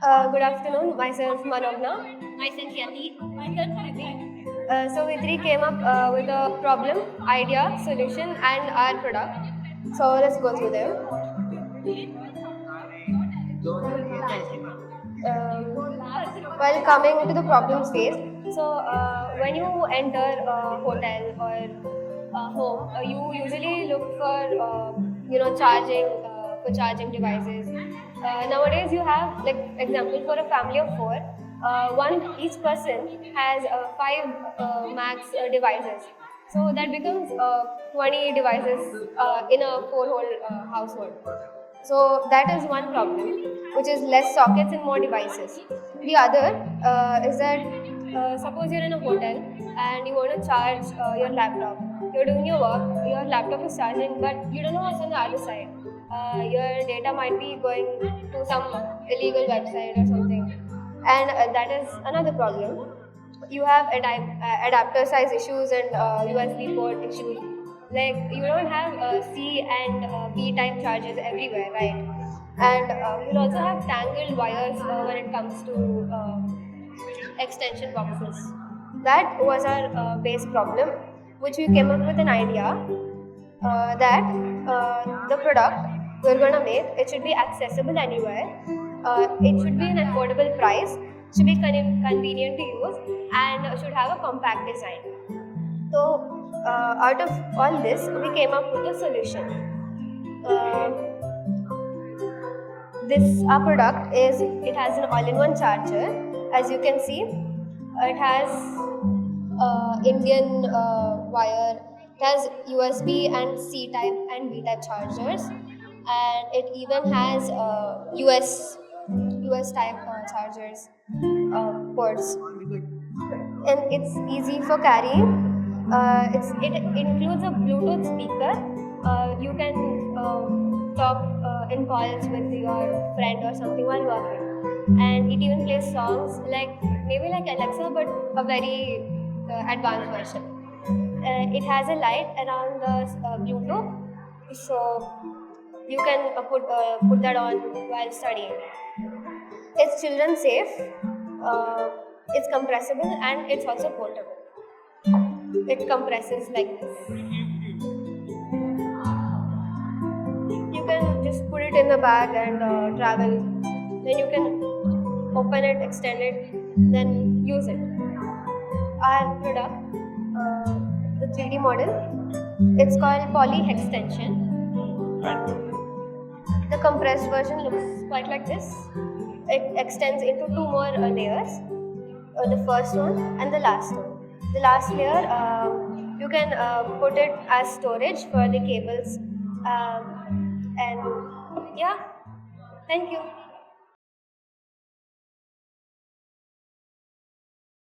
Good afternoon, myself Manogna. Myself Yati. Myself Kriti. So we three came up with a problem, idea, solution, and our product. So let's go through them. While coming to the problem phase, so when you enter a hotel or a home, you usually look for charging for charging devices. Nowadays, you have like example for a family of four. One each person has five max devices. So that becomes 20 devices in a four-hole household. So that is one problem, which is less sockets and more devices. The other is that suppose you're in a hotel and you want to charge your laptop. You're doing your work, your laptop is charging, but you don't know what's on the other side. Your data might be going to some illegal website or something, and that is another problem. You have adapter size issues and USB port issues. Like you don't have C and B type chargers everywhere, right? And you'll also have tangled wires when it comes to extension boxes. That was our base problem, which we came up with an idea that the product we're gonna make, it should be accessible anywhere. It should be an affordable price, should be convenient to use, and should have a compact design. So, out of all this, we came up with a solution. This our product is, it has an all-in-one charger. As you can see, it has Indian wire. It has USB and C type and B type chargers, and it even has US type chargers ports, and it's easy for carrying. It includes a Bluetooth speaker. You can talk in calls with your friend or something while working, and it even plays songs like maybe like Alexa, but a very advanced version. It has a light around the Bluetooth, so you can put that on while studying. It's children safe. It's compressible and it's also portable. It compresses like this. You can just put it in the bag and travel. Then you can open it, extend it, then use it. Our product, the 3D model, it's called Poly Extension. The compressed version looks quite like this. It extends into two more layers, the first one and the last one. The last layer, you can put it as storage for the cables, and yeah, thank you.